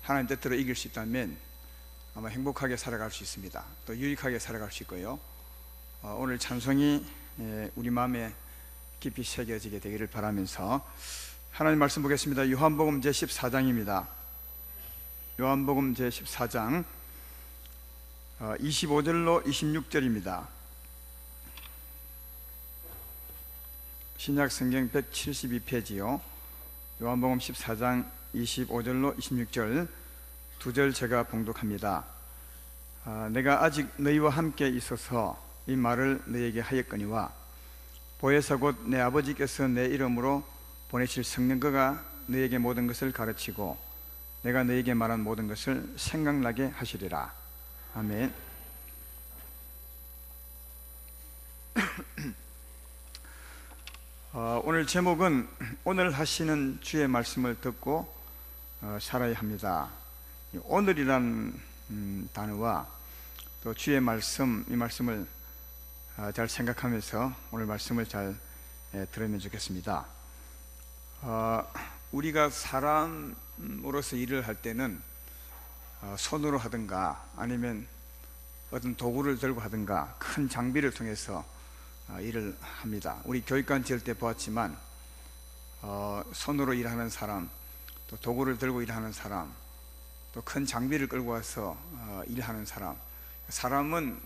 하나님 뜻대로 이길 수 있다면 아마 행복하게 살아갈 수 있습니다. 또 유익하게 살아갈 수 있고요. 오늘 찬송이 우리 마음에 깊이 새겨지게 되기를 바라면서 하나님 말씀 보겠습니다. 요한복음 제14장입니다. 요한복음 제14장 25절로 26절입니다. 신약성경 172페이지요. 요한복음 14장 25절로 26절 두 절 제가 봉독합니다. 내가 아직 너희와 함께 있어서 이 말을 너희에게 하였거니와 보혜사 곧 내 아버지께서 내 이름으로 보내실 성령께가 너희에게 모든 것을 가르치고 내가 너희에게 말한 모든 것을 생각나게 하시리라. 아멘. 오늘 제목은 오늘 하시는 주의 말씀을 듣고 살아야 합니다. 오늘이란 단어와 또 주의 말씀, 이 말씀을 잘 생각하면서 오늘 말씀을 잘 들으면 좋겠습니다. 우리가 사람으로서 일을 할 때는 손으로 하든가 아니면 어떤 도구를 들고 하든가 큰 장비를 통해서 일을 합니다. 우리 교육관 지을 때 보았지만 손으로 일하는 사람, 또 도구를 들고 일하는 사람, 또 큰 장비를 끌고 와서 일하는 사람, 사람은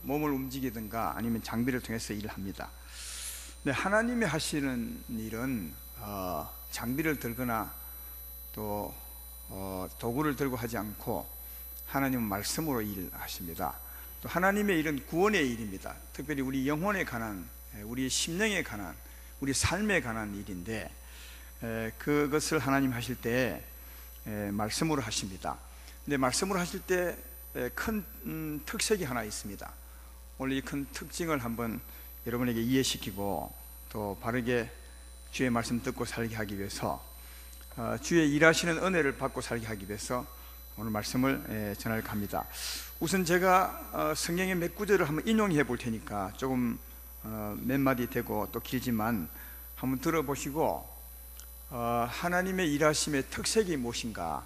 몸을 움직이든가 아니면 장비를 통해서 일을 합니다. 근데 하나님이 하시는 일은 장비를 들거나 또 도구를 들고 하지 않고 하나님은 말씀으로 일하십니다. 또 하나님의 일은 구원의 일입니다. 특별히 우리 영혼에 관한, 우리 심령에 관한, 우리 삶에 관한 일인데 그것을 하나님 하실 때 말씀으로 하십니다. 근데 말씀으로 하실 때 큰 특색이 하나 있습니다. 오늘 이 큰 특징을 한번 여러분에게 이해시키고 또 바르게 주의 말씀 듣고 살게 하기 위해서 주의 일하시는 은혜를 받고 살게 하기 위해서 오늘 말씀을 전할까 합니다. 우선 제가 성경의 몇 구절을 한번 인용해 볼 테니까 조금 몇 마디 되고 또 길지만 한번 들어보시고 하나님의 일하심의 특색이 무엇인가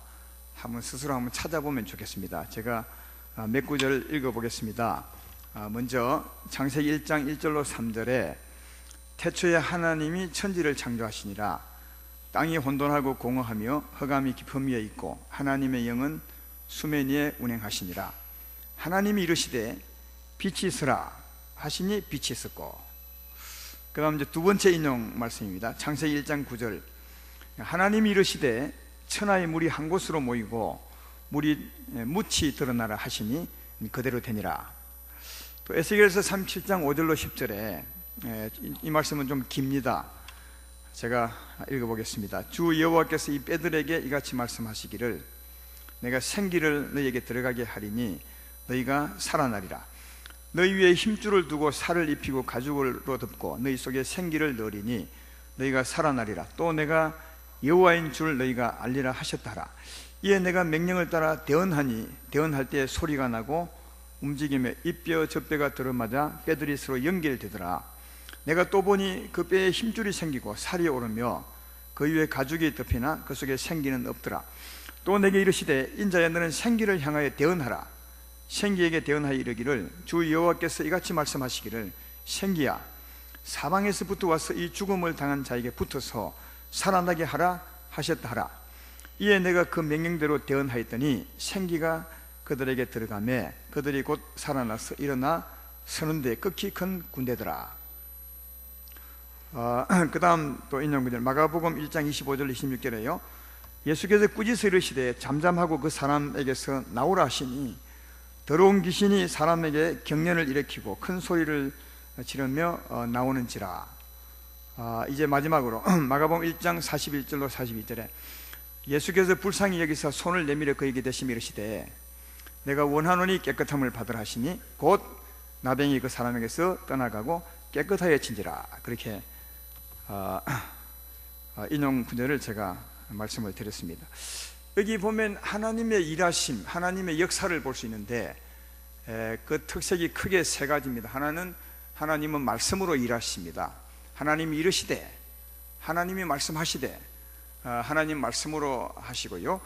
한번 스스로 한번 찾아보면 좋겠습니다. 제가 몇 구절 읽어보겠습니다. 먼저 창세기 1장 1절로 3절에 태초에 하나님이 천지를 창조하시니라. 땅이 혼돈하고 공허하며 흑암이 깊음위에 있고 하나님의 영은 수면 위에 운행하시니라. 하나님이 이르시되 빛이 있으라 하시니 빛이 있었고. 그 다음 이제 두 번째 인용 말씀입니다. 창세기 1장 9절 하나님이 이르시되 천하의 물이 한 곳으로 모이고 물이 묻히 드러나라 하시니 그대로 되니라. 또 에스겔서 37장 5절로 10절에 이 말씀은 좀 깁니다. 제가 읽어보겠습니다. 주 여호와께서 이 뼈들에게 이같이 말씀하시기를 내가 생기를 너희에게 들어가게 하리니 너희가 살아나리라. 너희 위에 힘줄을 두고 살을 입히고 가죽으로 덮고 너희 속에 생기를 넣으리니 너희가 살아나리라. 또 내가 여호와인 줄 너희가 알리라 하셨다 하라. 이에 내가 명령을 따라 대언하니 대언할 때 소리가 나고 움직임에 이뼈 저뼈가 들어맞아 뼈들이 서로 연결되더라. 내가 또 보니 그 뼈에 힘줄이 생기고 살이 오르며 그 위에 가죽이 덮이나 그 속에 생기는 없더라. 또 내게 이르시되 인자야 너는 생기를 향하여 대언하라. 생기에게 대언하여 이르기를 주 여호와께서 이같이 말씀하시기를 생기야 사방에서부터 와서 이 죽음을 당한 자에게 붙어서 살아나게 하라 하셨다 하라. 이에 내가 그 명령대로 대언하였더니 생기가 그들에게 들어가매 그들이 곧 살아나서 일어나 서는데 극히 큰 군대더라. 그 다음 또 인용구절 마가복음 1장 25절 26절에요 예수께서 꾸짖어 이르시되 잠잠하고 그 사람에게서 나오라 하시니 더러운 귀신이 사람에게 경련을 일으키고 큰 소리를 지르며 나오는지라. 이제 마지막으로 마가복음 1장 41절로 42절에 예수께서 불쌍히 여기서 손을 내밀어 그에게 대시며 이르시되 내가 원하노니 깨끗함을 받으라 하시니 곧 나병이 그 사람에게서 떠나가고 깨끗하여진지라. 그렇게 인용 구절을 제가 말씀을 드렸습니다. 여기 보면 하나님의 일하심, 하나님의 역사를 볼 수 있는데 그 특색이 크게 세 가지입니다. 하나님은 말씀으로 일하십니다. 하나님이 이르시되, 하나님이 말씀하시되, 하나님 말씀으로 하시고요.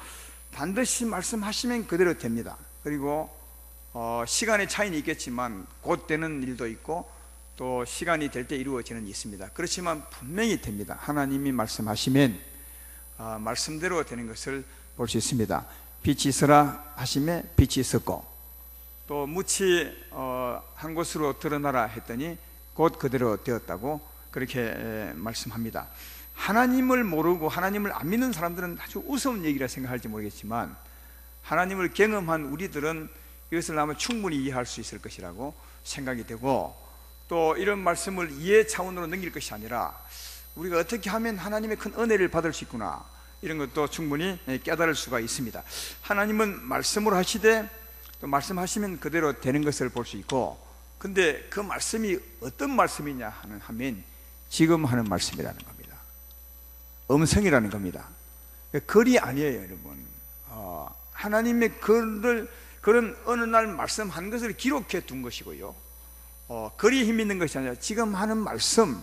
반드시 말씀하시면 그대로 됩니다. 그리고 시간의 차이는 있겠지만 곧 되는 일도 있고 또 시간이 될 때 이루어지는 일이 있습니다. 그렇지만 분명히 됩니다. 하나님이 말씀하시면 말씀대로 되는 것을 볼 수 있습니다. 빛이 있으라 하심에 빛이 있었고, 또 묻이 한 곳으로 드러나라 했더니 곧 그대로 되었다고 그렇게 말씀합니다. 하나님을 모르고 하나님을 안 믿는 사람들은 아주 우스운 얘기라 생각할지 모르겠지만, 하나님을 경험한 우리들은 이것을 아마 충분히 이해할 수 있을 것이라고 생각이 되고, 또 이런 말씀을 이해 차원으로 넘길 것이 아니라 우리가 어떻게 하면 하나님의 큰 은혜를 받을 수 있구나, 이런 것도 충분히 깨달을 수가 있습니다. 하나님은 말씀으로 하시되 또 말씀하시면 그대로 되는 것을 볼 수 있고, 근데 그 말씀이 어떤 말씀이냐 하면 지금 하는 말씀이라는 겁니다. 음성이라는 겁니다. 글이 아니에요, 여러분. 하나님의 글을, 그런 어느 날 말씀한 것을 기록해 둔 것이고요, 글이 힘 있는 것이 아니라 지금 하는 말씀,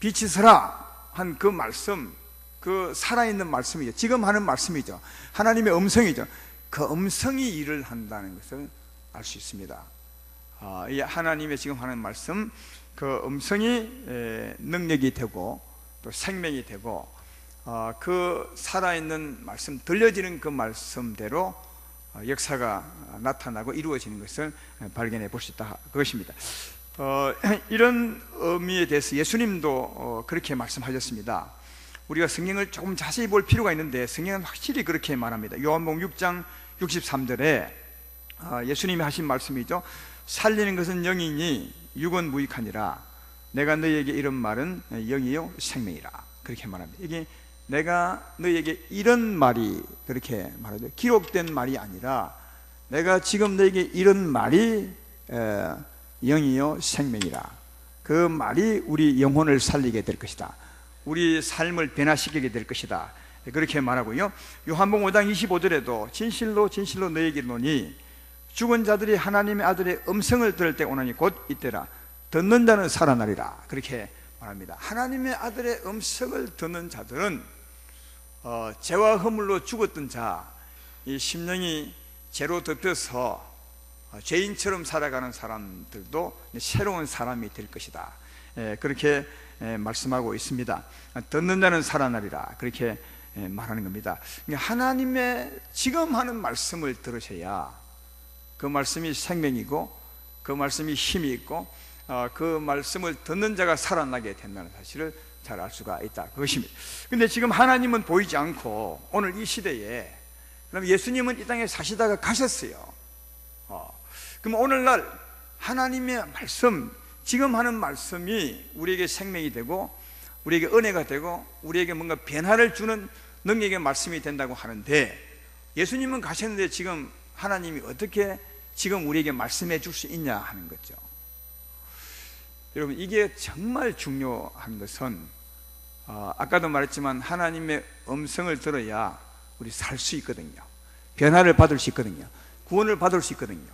빛이 서라 한 그 말씀, 그 살아있는 말씀이죠. 지금 하는 말씀이죠. 하나님의 음성이죠. 그 음성이 일을 한다는 것을 알 수 있습니다. 이 하나님의 지금 하는 말씀, 그 음성이 능력이 되고 또 생명이 되고, 그 살아있는 말씀, 들려지는 그 말씀대로 역사가 나타나고 이루어지는 것을 발견해 볼 수 있다, 그것입니다. 이런 의미에 대해서 예수님도 그렇게 말씀하셨습니다. 우리가 성경을 조금 자세히 볼 필요가 있는데 성경은 확실히 그렇게 말합니다. 요한복음 6장 63절에 예수님이 하신 말씀이죠. 살리는 것은 영이니 육은 무익하니라. 내가 너희에게 이런 말은 영이요 생명이라. 그렇게 말합니다. 이게 내가 너희에게 이런 말이, 그렇게 말하죠. 기록된 말이 아니라 내가 지금 너희에게 이런 말이 영이요 생명이라. 그 말이 우리 영혼을 살리게 될 것이다. 우리 삶을 변화시키게 될 것이다. 그렇게 말하고요. 요한복음 5장 25절에도 진실로 진실로 너희에게 이르노니 죽은 자들이 하나님의 아들의 음성을 들을 때 오나니 곧 이때라. 듣는 자는 살아나리라. 그렇게 말합니다. 하나님의 아들의 음성을 듣는 자들은 죄와 허물로 죽었던 자, 이 심령이 죄로 덮여서 죄인처럼 살아가는 사람들도 새로운 사람이 될 것이다. 그렇게 말씀하고 있습니다. 듣는 자는 살아나리라. 그렇게 말하는 겁니다. 하나님의 지금 하는 말씀을 들으셔야 그 말씀이 생명이고 그 말씀이 힘이 있고 그 말씀을 듣는 자가 살아나게 된다는 사실을 잘 알 수가 있다, 그것입니다. 근데 지금 하나님은 보이지 않고 오늘 이 시대에, 그럼 예수님은 이 땅에 사시다가 가셨어요. 그럼 오늘날 하나님의 말씀, 지금 하는 말씀이 우리에게 생명이 되고 우리에게 은혜가 되고 우리에게 뭔가 변화를 주는 능력의 말씀이 된다고 하는데, 예수님은 가셨는데 지금 하나님이 어떻게 지금 우리에게 말씀해 줄 수 있냐 하는 거죠. 여러분, 이게 정말 중요한 것은 아까도 말했지만 하나님의 음성을 들어야 우리 살 수 있거든요. 변화를 받을 수 있거든요. 구원을 받을 수 있거든요.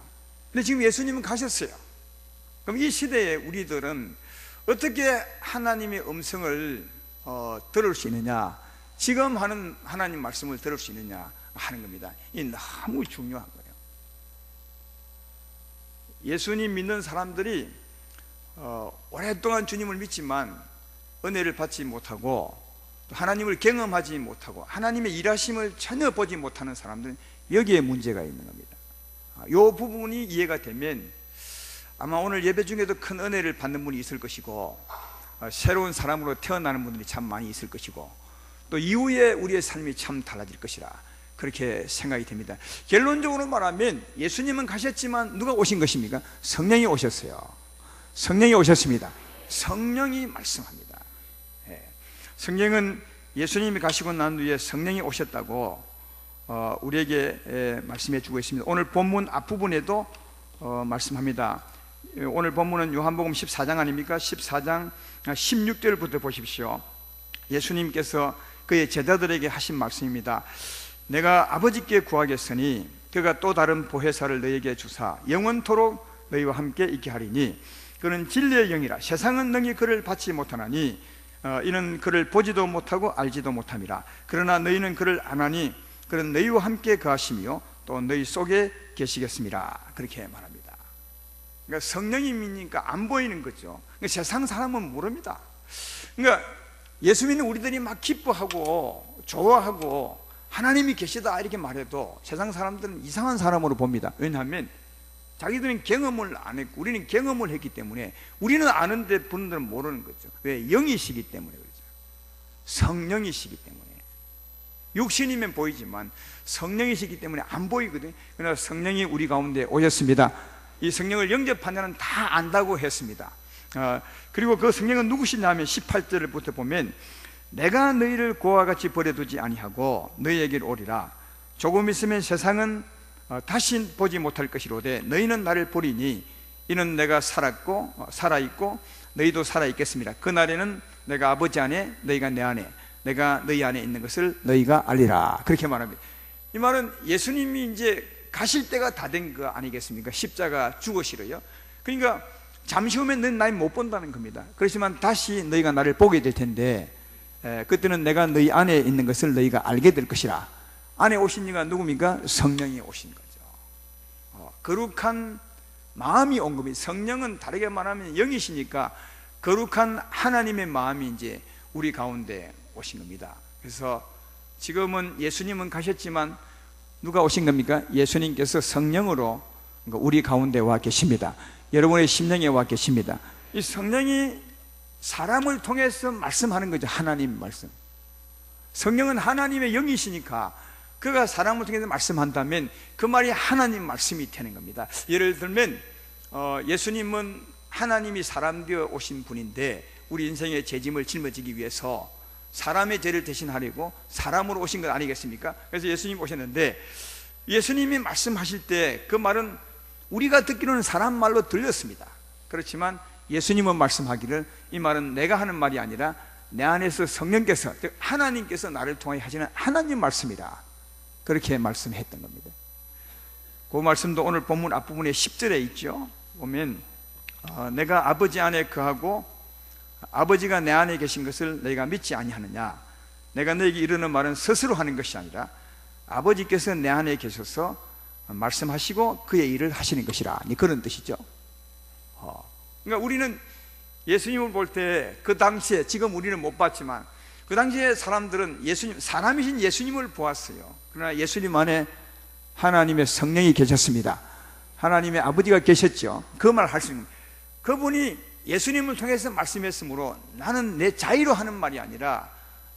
근데 지금 예수님은 가셨어요. 그럼 이 시대에 우리들은 어떻게 하나님의 음성을 들을 수 있느냐, 지금 하는 하나님 말씀을 들을 수 있느냐 하는 겁니다. 이 너무 중요한 거예요. 예수님 믿는 사람들이 오랫동안 주님을 믿지만 은혜를 받지 못하고 또 하나님을 경험하지 못하고 하나님의 일하심을 전혀 보지 못하는 사람들은 여기에 문제가 있는 겁니다. 이 부분이 이해가 되면 아마 오늘 예배 중에도 큰 은혜를 받는 분이 있을 것이고 새로운 사람으로 태어나는 분들이 참 많이 있을 것이고 또 이후에 우리의 삶이 참 달라질 것이라 그렇게 생각이 됩니다. 결론적으로 말하면 예수님은 가셨지만 누가 오신 것입니까? 성령이 오셨어요. 성령이 오셨습니다. 성령이 말씀합니다. 성령은 예수님이 가시고 난 후에 성령이 오셨다고 우리에게 말씀해 주고 있습니다. 오늘 본문 앞부분에도 말씀합니다. 오늘 본문은 요한복음 14장 아닙니까? 14장 16절부터 보십시오. 예수님께서 그의 제자들에게 하신 말씀입니다. 내가 아버지께 구하겠으니 그가 또 다른 보혜사를 너희에게 주사 영원토록 너희와 함께 있게 하리니 그는 진리의 영이라. 세상은 능히 그를 받지 못하나니 이는 그를 보지도 못하고 알지도 못함이라. 그러나 너희는 그를 아나니 그런 너희와 함께 거하시며 또 너희 속에 계시겠습니다. 그렇게 말합니다. 그러니까 성령님이니까 안 보이는 거죠. 그러니까 세상 사람은 모릅니다. 그러니까 예수 믿는 우리들이 막 기뻐하고 좋아하고 하나님이 계시다 이렇게 말해도 세상 사람들은 이상한 사람으로 봅니다. 왜냐하면 자기들은 경험을 안 했고 우리는 경험을 했기 때문에 우리는 아는데 분들은 모르는 거죠. 왜? 영이시기 때문에 그렇죠. 성령이시기 때문에. 육신이면 보이지만 성령이시기 때문에 안 보이거든요. 그러나 성령이 우리 가운데 오셨습니다. 이 성령을 영접한 자는 다 안다고 했습니다. 그리고 그 성령은 누구시냐 하면 18절부터 보면 내가 너희를 고와 같이 버려두지 아니하고 너희에게로 오리라. 조금 있으면 세상은 다시 보지 못할 것이로되 너희는 나를 보리니 이는 내가 살아있고 너희도 살아있겠습니다. 그날에는 내가 아버지 안에 너희가 내 안에 내가 너희 안에 있는 것을 너희가 알리라. 그렇게 말합니다. 이 말은 예수님이 이제 가실 때가 다 된 거 아니겠습니까? 십자가 죽으시러요. 그러니까 잠시 후면 너희는 나를 못 본다는 겁니다. 그렇지만 다시 너희가 나를 보게 될 텐데 그때는 내가 너희 안에 있는 것을 너희가 알게 될 것이라. 안에 오신 이가 누굽니까? 성령이 오신 거죠. 거룩한 마음이 온 겁니다. 성령은 다르게 말하면 영이시니까 거룩한 하나님의 마음이 이제 우리 가운데 오신 겁니다. 그래서 지금은 예수님은 가셨지만 누가 오신 겁니까? 예수님께서 성령으로 우리 가운데 와 계십니다. 여러분의 심령에 와 계십니다. 이 성령이 사람을 통해서 말씀하는 거죠. 하나님 말씀. 성령은 하나님의 영이시니까 그가 사람을 통해서 말씀한다면 그 말이 하나님 말씀이 되는 겁니다. 예를 들면 예수님은 하나님이 사람 되어 오신 분인데 우리 인생의 죄짐을 짊어지기 위해서 사람의 죄를 대신하려고 사람으로 오신 것 아니겠습니까? 그래서 예수님 오셨는데 예수님이 말씀하실 때 그 말은 우리가 듣기로는 사람 말로 들렸습니다. 그렇지만 예수님은 말씀하기를 이 말은 내가 하는 말이 아니라 내 안에서 성령께서, 즉 하나님께서 나를 통해 하시는 하나님 말씀이다. 그렇게 말씀했던 겁니다. 그 말씀도 오늘 본문 앞부분에 10절에 있죠. 보면 내가 아버지 안에 거하고 아버지가 내 안에 계신 것을 너희가 믿지 아니하느냐. 내가 너희에게 이르는 말은 스스로 하는 것이 아니라 아버지께서 내 안에 계셔서 말씀하시고 그의 일을 하시는 것이라. 그런 뜻이죠. 그러니까 우리는 예수님을 볼 때 그 당시에, 지금 우리는 못 봤지만 그 당시에 사람들은 예수님, 사람이신 예수님을 보았어요. 그러나 예수님 안에 하나님의 성령이 계셨습니다. 하나님의 아버지가 계셨죠. 그 말 할 수 있는, 그분이 예수님을 통해서 말씀했으므로 나는 내 자의로 하는 말이 아니라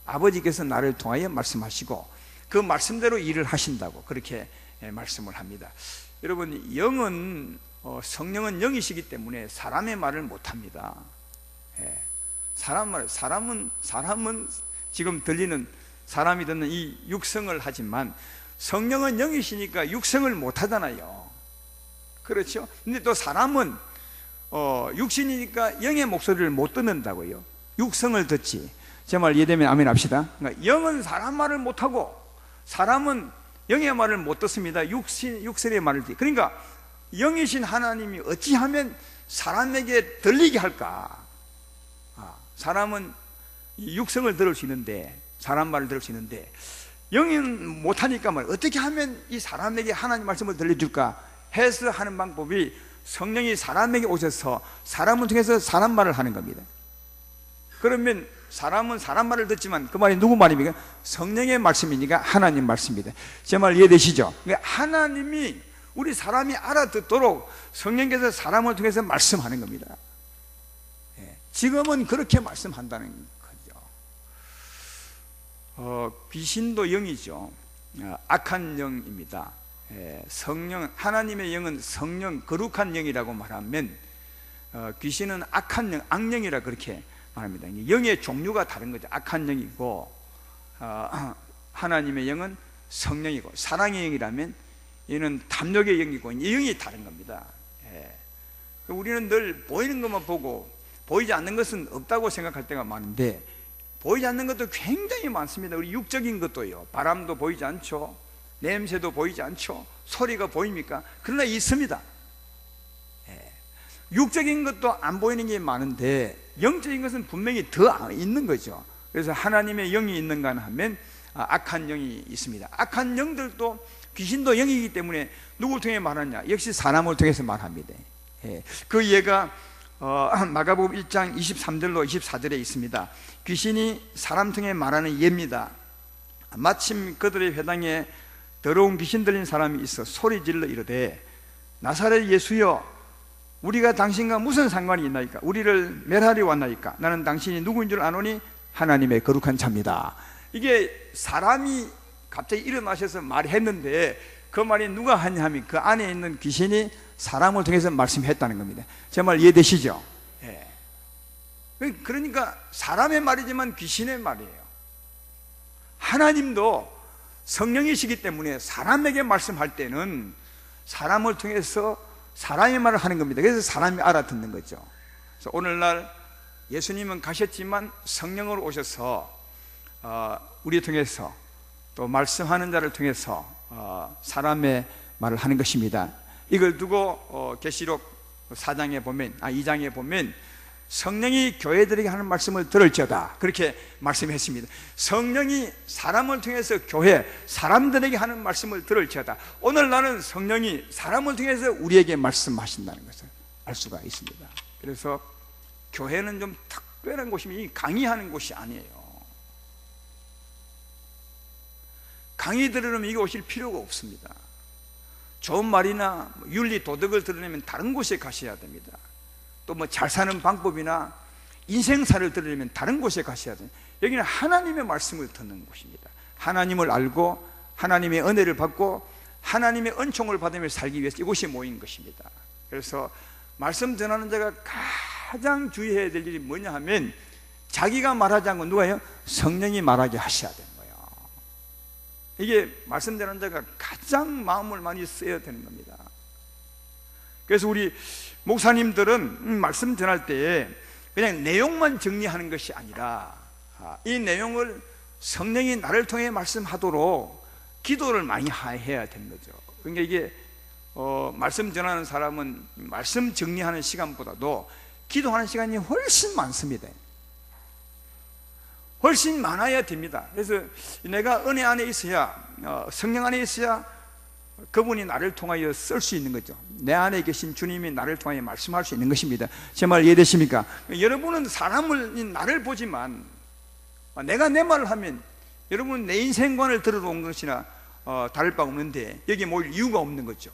아버지께서 나를 통하여 말씀하시고 그 말씀대로 일을 하신다고 그렇게 말씀을 합니다. 여러분, 영은 성령은 영이시기 때문에 사람의 말을 못합니다. 사람은 지금 들리는, 사람이 듣는 이 육성을 하지만 성령은 영이시니까 육성을 못하잖아요. 그렇죠? 근데 또 사람은 육신이니까 영의 목소리를 못 듣는다고요. 육성을 듣지. 제 말 이해되면 아멘 합시다. 그러니까 영은 사람 말을 못하고 사람은 영의 말을 못 듣습니다. 육신의 말을 듣지. 그러니까 영이신 하나님이 어찌하면 사람에게 들리게 할까? 사람은 육성을 들을 수 있는데, 사람 말을 들을 수 있는데 영은 못하니까 말, 어떻게 하면 이 사람에게 하나님 말씀을 들려줄까 해서 하는 방법이 성령이 사람에게 오셔서 사람을 통해서 사람 말을 하는 겁니다. 그러면 사람은 사람 말을 듣지만 그 말이 누구 말입니까? 성령의 말씀이니까 하나님 말씀입니다. 제 말 이해되시죠? 그러니까 하나님이 우리 사람이 알아듣도록 성령께서 사람을 통해서 말씀하는 겁니다. 지금은 그렇게 말씀한다는 거죠. 귀신도 영이죠. 악한 영입니다. 성령, 하나님의 영은 성령, 거룩한 영이라고 말하면 귀신은 악한 영, 악령이라 그렇게 말합니다. 영의 종류가 다른 거죠. 악한 영이고 하나님의 영은 성령이고, 사랑의 영이라면 얘는 탐욕의 영이고, 이 영이 다른 겁니다. 우리는 늘 보이는 것만 보고 보이지 않는 것은 없다고 생각할 때가 많은데 보이지 않는 것도 굉장히 많습니다. 우리 육적인 것도요. 바람도 보이지 않죠. 냄새도 보이지 않죠. 소리가 보입니까? 그러나 있습니다. 육적인 것도 안 보이는 게 많은데 영적인 것은 분명히 더 있는 거죠. 그래서 하나님의 영이 있는가 하면 악한 영이 있습니다. 악한 영들도, 귀신도 영이기 때문에 누구를 통해 말하냐? 역시 사람을 통해서 말합니다. 그 예가 마가복음 1장 23절로 24절에 있습니다. 귀신이 사람 통해 말하는 예입니다. 마침 그들의 회당에 더러운 귀신 들린 사람이 있어 소리질러 이르되 나사렛 예수여, 우리가 당신과 무슨 상관이 있나이까? 우리를 멸하려 왔나이까? 나는 당신이 누구인 줄 아노니 하나님의 거룩한 자입니다. 이게 사람이 갑자기 일어나셔서 말했는데 그 말이 누가 하냐 하면 그 안에 있는 귀신이 사람을 통해서 말씀했다는 겁니다. 제 말 이해되시죠? 그러니까 사람의 말이지만 귀신의 말이에요. 하나님도 성령이시기 때문에 사람에게 말씀할 때는 사람을 통해서 사람의 말을 하는 겁니다. 그래서 사람이 알아듣는 거죠. 그래서 오늘날 예수님은 가셨지만 성령으로 오셔서 우리 통해서 또 말씀하는 자를 통해서 사람의 말을 하는 것입니다. 이걸 두고 계시록 4장에 보면 2장에 보면 성령이 교회들에게 하는 말씀을 들을지어다, 그렇게 말씀했습니다. 성령이 사람을 통해서 교회 사람들에게 하는 말씀을 들을지어다. 오늘날은 성령이 사람을 통해서 우리에게 말씀하신다는 것을 알 수가 있습니다. 그래서 교회는 좀 특별한 곳이면 강의하는 곳이 아니에요. 강의 들으려면 이게 오실 필요가 없습니다. 좋은 말이나 윤리 도덕을 들으려면 다른 곳에 가셔야 됩니다. 또 뭐 잘 사는 방법이나 인생사를 들으려면 다른 곳에 가셔야 됩니다. 여기는 하나님의 말씀을 듣는 곳입니다. 하나님을 알고 하나님의 은혜를 받고 하나님의 은총을 받으며 살기 위해서 이곳에 모인 것입니다. 그래서 말씀 전하는 자가 가장 주의해야 될 일이 뭐냐 하면 자기가 말하지 않고 누가 해요? 성령이 말하게 하셔야 되는 거예요. 이게 말씀 전하는 자가 가장 마음을 많이 써야 되는 겁니다. 그래서 우리 목사님들은 말씀 전할 때 그냥 내용만 정리하는 것이 아니라 이 내용을 성령이 나를 통해 말씀하도록 기도를 많이 해야 되는 거죠. 그러니까 이게 말씀 전하는 사람은 말씀 정리하는 시간보다도 기도하는 시간이 훨씬 많습니다. 훨씬 많아야 됩니다. 그래서 내가 은혜 안에 있어야, 성령 안에 있어야 그분이 나를 통하여 쓸 수 있는 거죠. 내 안에 계신 주님이 나를 통하여 말씀할 수 있는 것입니다. 제 말 이해되십니까? 여러분은 사람을, 나를 보지만 내가 내 말을 하면 여러분은 내 인생관을 들어온 것이나 다를 바 없는데 여기 모일 이유가 없는 거죠.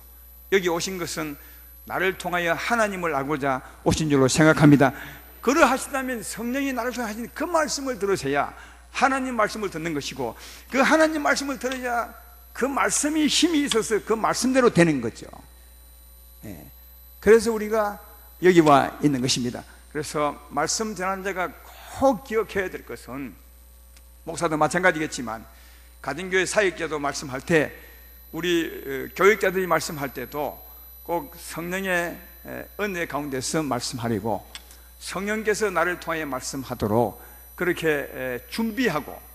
여기 오신 것은 나를 통하여 하나님을 알고자 오신 줄로 생각합니다. 그러하시다면 성령이 나를 통해 하시는 그 말씀을 들으셔야 하나님 말씀을 듣는 것이고, 그 하나님 말씀을 들어야 그 말씀이 힘이 있어서 그 말씀대로 되는 거죠. 그래서 우리가 여기 와 있는 것입니다. 그래서 말씀 전하는 자가 꼭 기억해야 될 것은, 목사도 마찬가지겠지만 가정교회 사역자도 말씀할 때, 우리 교육자들이 말씀할 때도 꼭 성령의 은혜 가운데서 말씀하려고, 성령께서 나를 통해 말씀하도록 그렇게 준비하고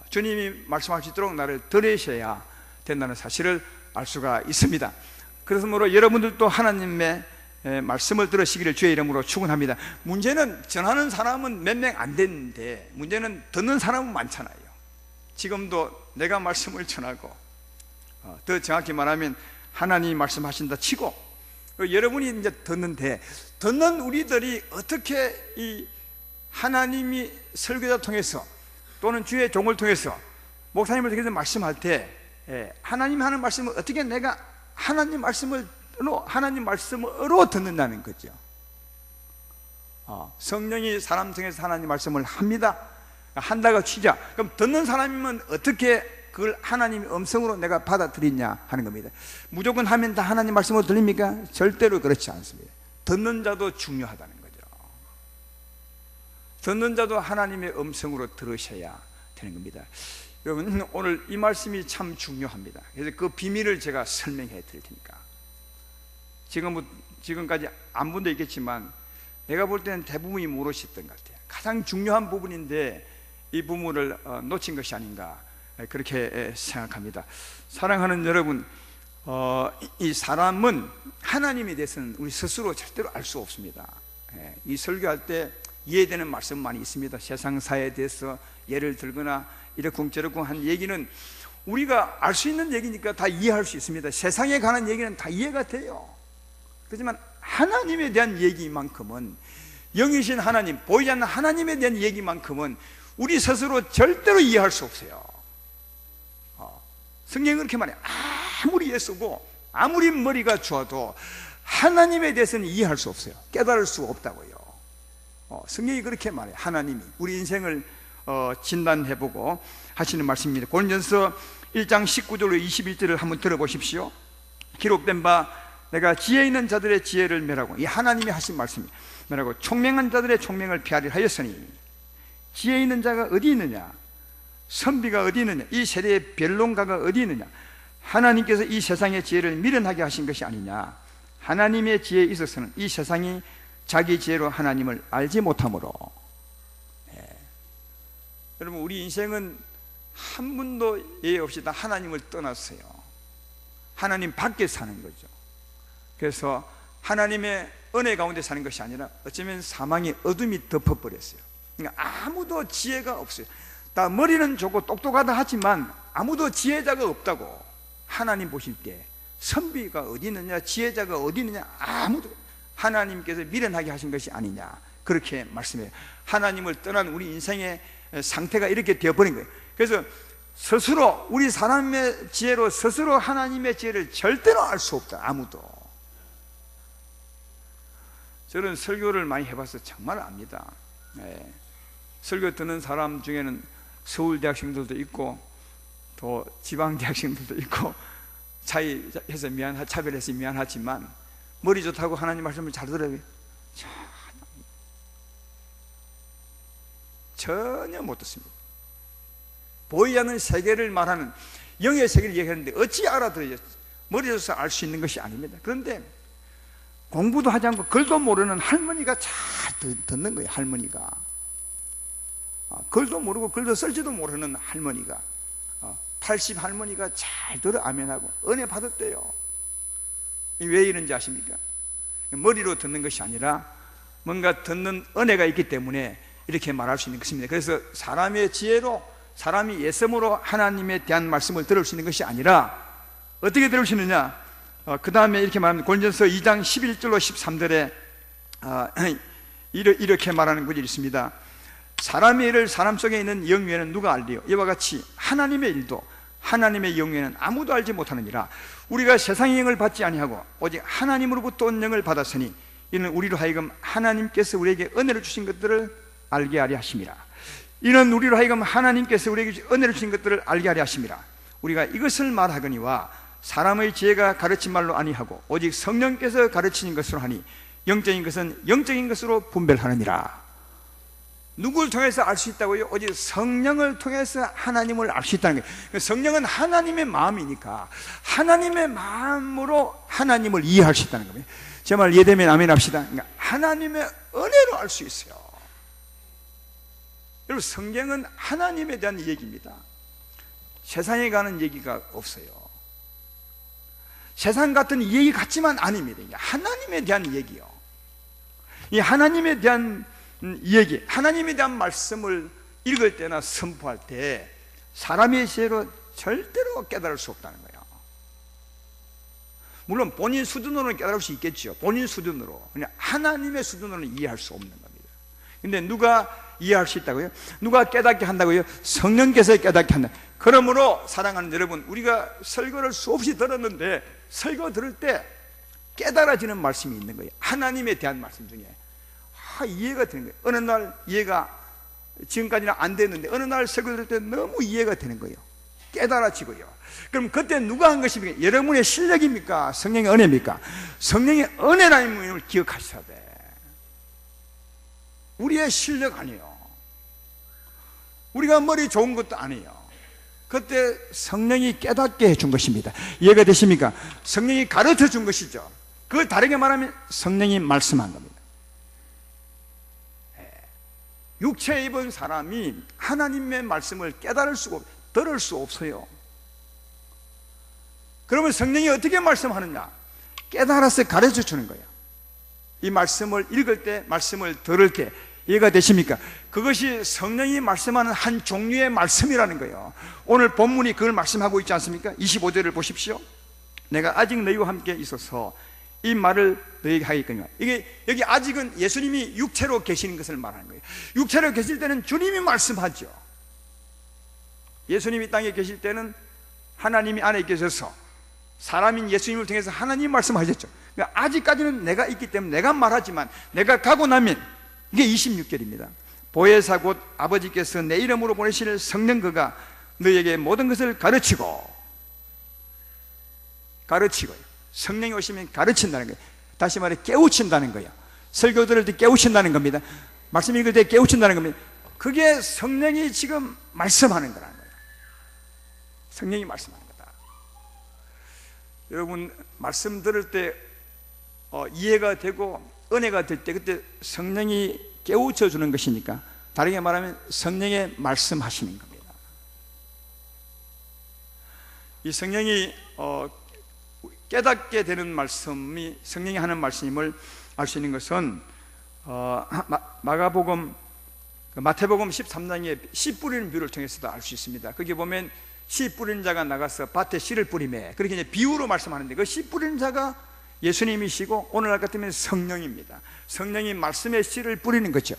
주님이 말씀할 수 있도록 나를 들으셔야 된다는 사실을 알 수가 있습니다. 그러므로 여러분들도 하나님의 말씀을 들으시기를 주의 이름으로 축원합니다. 문제는 전하는 사람은 몇 명 안 되는데 문제는 듣는 사람은 많잖아요. 지금도 내가 말씀을 전하고, 더 정확히 말하면 하나님이 말씀하신다 치고 여러분이 이제 듣는데, 듣는 우리들이 어떻게 이 하나님이 설교자 통해서 또는 주의 종을 통해서 목사님을 통해서 말씀할 때 하나님이 하는 말씀을 어떻게 내가 하나님 말씀으로 듣는다는 거죠. 성령이 사람 통해서 하나님 말씀을 합니다. 한다고 치자. 그럼 듣는 사람이면 어떻게 그걸 하나님의 음성으로 내가 받아들이냐 하는 겁니다. 무조건 하면 다 하나님 말씀으로 들립니까? 절대로 그렇지 않습니다. 듣는 자도 중요하다는 거죠. 듣는 자도 하나님의 음성으로 들으셔야 되는 겁니다. 여러분, 오늘 이 말씀이 참 중요합니다. 그래서 그 비밀을 제가 설명해 드릴 테니까. 지금까지 안 본 데 있겠지만 내가 볼 때는 대부분이 모르셨던 것 같아요. 가장 중요한 부분인데 이 부분을 놓친 것이 아닌가, 그렇게 생각합니다. 사랑하는 여러분, 이 사람은 하나님에 대해서는 우리 스스로 절대로 알 수 없습니다. 이 설교할 때 이해되는 말씀 많이 있습니다. 세상사에 대해서 예를 들거나 이러쿵저러쿵 한 얘기는 우리가 알 수 있는 얘기니까 다 이해할 수 있습니다. 세상에 관한 얘기는 다 이해가 돼요. 그렇지만 하나님에 대한 얘기만큼은, 영이신 하나님, 보이지 않는 하나님에 대한 얘기만큼은 우리 스스로 절대로 이해할 수 없어요. 성경은 그렇게 말해요. 아무리 애쓰고 아무리 머리가 좋아도 하나님에 대해서는 이해할 수 없어요. 깨달을 수 없다고요. 성경이 그렇게 말해요. 하나님이 우리 인생을 진단해보고 하시는 말씀입니다. 고린도전서 1장 19절로 21절을 한번 들어보십시오. 기록된 바 내가 지혜 있는 자들의 지혜를 멸하고, 이 하나님이 하신 말씀입니다. 멸하고 총명한 자들의 총명을 피하리라 하였으니, 지혜 있는 자가 어디 있느냐, 선비가 어디 있느냐, 이 세대의 변론가가 어디 있느냐. 하나님께서 이 세상의 지혜를 미련하게 하신 것이 아니냐. 하나님의 지혜에 있어서는 이 세상이 자기 지혜로 하나님을 알지 못하므로. 여러분, 우리 인생은 한 분도 예외 없이 다 하나님을 떠났어요. 하나님 밖에 사는 거죠. 그래서 하나님의 은혜 가운데 사는 것이 아니라 어쩌면 사망의 어둠이 덮어버렸어요. 그러니까 아무도 지혜가 없어요. 다 머리는 좋고 똑똑하다 하지만 아무도 지혜자가 없다고. 하나님 보실 때 선비가 어디 있느냐, 지혜자가 어디 있느냐, 아무도. 하나님께서 미련하게 하신 것이 아니냐, 그렇게 말씀해요. 하나님을 떠난 우리 인생의 상태가 이렇게 되어버린 거예요. 그래서 스스로, 우리 사람의 지혜로 스스로 하나님의 지혜를 절대로 알 수 없다, 아무도. 저는 설교를 많이 해봐서 정말 압니다. 설교 듣는 사람 중에는 서울 대학생들도 있고 또 지방 대학생들도 있고, 차이해서 차별해서 미안하지만 머리 좋다고 하나님 말씀을 잘 들어요. 전혀 못 듣습니다. 보이지 않는 세계를 말하는 영의 세계를 얘기하는데 어찌 알아들어요? 머리 좋아서 알 수 있는 것이 아닙니다. 그런데 공부도 하지 않고 글도 모르는 할머니가 잘 듣는 거예요. 할머니가 글도 모르고 글도 쓸지도 모르는 할머니가, 80 할머니가 잘 들어 아멘하고 은혜 받았대요. 왜 이런지 아십니까? 머리로 듣는 것이 아니라 뭔가 듣는 은혜가 있기 때문에 이렇게 말할 수 있는 것입니다. 그래서 사람의 지혜로, 사람이 예성으로 하나님에 대한 말씀을 들을 수 있는 것이 아니라 어떻게 들을 수 있느냐, 그 다음에 이렇게 말합니다. 고린도전서 2장 11절로 13절에 이렇게 말하는 구절이 있습니다. 사람의 일을 사람 속에 있는 영외에는 누가 알리요? 이와 같이 하나님의 일도 하나님의 영외에는 아무도 알지 못하느니라. 우리가 세상의 영을 받지 아니하고 오직 하나님으로부터 온 영을 받았으니 이는 우리로 하여금 하나님께서 우리에게 은혜를 주신 것들을 알게 하려 하심이라. 이는 우리로 하여금 하나님께서 우리에게 은혜를 주신 것들을 알게 하려 하심이라. 우리가 이것을 말하거니와 사람의 지혜가 가르친 말로 아니하고 오직 성령께서 가르치는 것으로 하니 영적인 것은 영적인 것으로 분별하느니라. 누구를 통해서 알 수 있다고요? 오직 성령을 통해서 하나님을 알 수 있다는 거예요. 성령은 하나님의 마음이니까 하나님의 마음으로 하나님을 이해할 수 있다는 겁니다. 제 말 이해되면 아멘 합시다. 그러니까 하나님의 은혜로 알 수 있어요. 여러분, 성경은 하나님에 대한 얘기입니다. 세상에 가는 얘기가 없어요. 세상 같은 얘기 같지만 아닙니다. 하나님에 대한 얘기요. 이 하나님에 대한 얘기, 하나님에 대한 말씀을 읽을 때나 선포할 때 사람의 지혜로 절대로 깨달을 수 없다는 거예요. 물론 본인 수준으로는 깨달을 수 있겠죠. 본인 수준으로. 그냥 하나님의 수준으로는 이해할 수 없는 겁니다. 근데 누가 이해할 수 있다고요? 누가 깨닫게 한다고요? 성령께서 깨닫게 한다. 그러므로 사랑하는 여러분, 우리가 설교를 수없이 들었는데 설교 들을 때 깨달아지는 말씀이 있는 거예요. 하나님에 대한 말씀 중에 이해가 되는 거예요. 어느 날 이해가 지금까지는 안 됐는데 어느 날 설교 들을 때 너무 이해가 되는 거예요. 깨달아지고요. 그럼 그때 누가 한 것입니까? 여러분의 실력입니까? 성령의 은혜입니까? 성령의 은혜라는 것을 기억하셔야 돼. 우리의 실력 아니에요. 우리가 머리 좋은 것도 아니에요. 그때 성령이 깨닫게 해준 것입니다. 이해가 되십니까? 성령이 가르쳐 준 것이죠. 그걸 다르게 말하면 성령이 말씀한 겁니다. 육체 입은 사람이 하나님의 말씀을 깨달을 수가 없어요. 들을 수 없어요. 그러면 성령이 어떻게 말씀하느냐? 깨달아서 가르쳐 주는 거예요. 이 말씀을 읽을 때, 말씀을 들을 때 이해가 되십니까? 그것이 성령이 말씀하는 한 종류의 말씀이라는 거예요. 오늘 본문이 그걸 말씀하고 있지 않습니까? 25절을 보십시오. 내가 아직 너희와 함께 있어서 이 말을 너희에게 하겠거니와. 이게 여기 아직은 예수님이 육체로 계시는 것을 말하는 거예요. 육체로 계실 때는 주님이 말씀하죠. 예수님이 땅에 계실 때는 하나님이 안에 계셔서 사람인 예수님을 통해서 하나님이 말씀하셨죠. 그러니까 아직까지는 내가 있기 때문에 내가 말하지만 내가 가고 나면, 이게 26절입니다. 보혜사 곧 아버지께서 내 이름으로 보내실 성령 그가 너희에게 모든 것을 가르치고, 성령이 오시면 가르친다는 거예요. 다시 말해 깨우친다는 거예요. 설교 들을 때 깨우친다는 겁니다. 말씀 읽을 때 깨우친다는 겁니다. 그게 성령이 지금 말씀하는 거라는 거예요. 성령이 말씀하는 거다. 여러분 말씀 들을 때 이해가 되고 은혜가 될 때 그때 성령이 깨우쳐 주는 것이니까, 다르게 말하면 성령의 말씀하시는 겁니다. 이 성령이 깨닫게 되는 말씀이 성령이 하는 말씀임을 알 수 있는 것은 마태복음 13장의 씨 뿌리는 비유를 통해서도 알 수 있습니다. 거기 보면 씨 뿌리는 자가 나가서 밭에 씨를 뿌리매, 그렇게 이제 비유로 말씀하는데 그 씨 뿌리는 자가 예수님이시고 오늘날 같으면 성령입니다. 성령이 말씀의 씨를 뿌리는 거죠.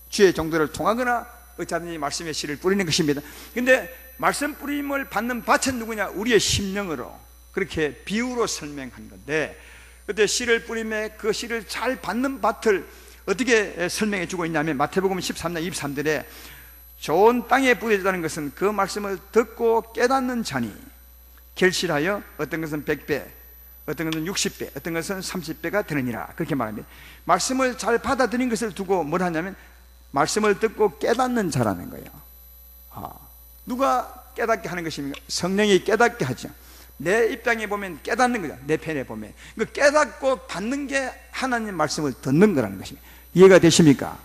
주의 정도를 통하거나 어찌하든지 말씀의 씨를 뿌리는 것입니다. 근데 말씀 뿌림을 받는 밭은 누구냐? 우리의 심령으로, 그렇게 비유로 설명한 건데, 그때 씨를 뿌림에 그 씨를 잘 받는 밭을 어떻게 설명해 주고 있냐면 마태복음 13장 23절에 좋은 땅에 뿌려졌다는 것은 그 말씀을 듣고 깨닫는 자니 결실하여 어떤 것은 100배, 어떤 것은 60배, 어떤 것은 30배가 되느니라, 그렇게 말합니다. 말씀을 잘 받아들인 것을 두고 뭘 하냐면 말씀을 듣고 깨닫는 자라는 거예요. 누가 깨닫게 하는 것입니까? 성령이 깨닫게 하죠. 내 입장에 보면 깨닫는 거죠. 내 편에 보면 그 깨닫고 받는 게 하나님 말씀을 듣는 거라는 것입니다. 이해가 되십니까?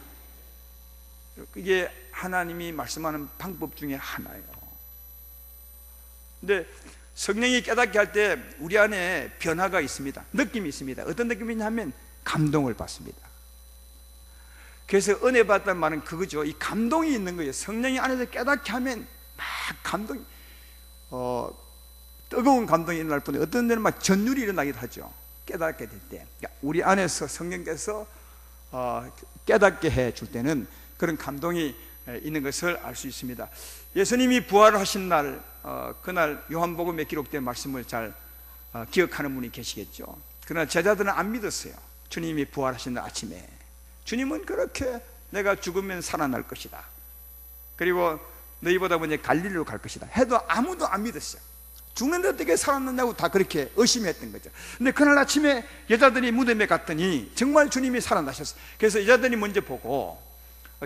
이게 하나님이 말씀하는 방법 중에 하나예요. 근데 성령이 깨닫게 할 때 우리 안에 변화가 있습니다. 느낌이 있습니다. 어떤 느낌이냐 하면 감동을 받습니다. 그래서 은혜 받다는 말은 그거죠. 이 감동이 있는 거예요. 성령이 안에서 깨닫게 하면 막 감동이 뜨거운 감동이 일어날 뿐에 어떤 데는 막 전율이 일어나기도 하죠. 깨닫게 될 때, 우리 안에서 성령께서 깨닫게 해줄 때는 그런 감동이 있는 것을 알 수 있습니다. 예수님이 부활하신 날, 그날 요한복음에 기록된 말씀을 잘 기억하는 분이 계시겠죠. 그러나 제자들은 안 믿었어요. 주님이 부활하신 날 아침에 주님은 그렇게 내가 죽으면 살아날 것이다, 그리고 너희보다 먼저 갈릴리로 갈 것이다 해도 아무도 안 믿었어요. 죽는데 어떻게 살았느냐고 다 그렇게 의심했던 거죠. 근데 그날 아침에 여자들이 무덤에 갔더니 정말 주님이 살아나셨어요. 그래서 여자들이 먼저 보고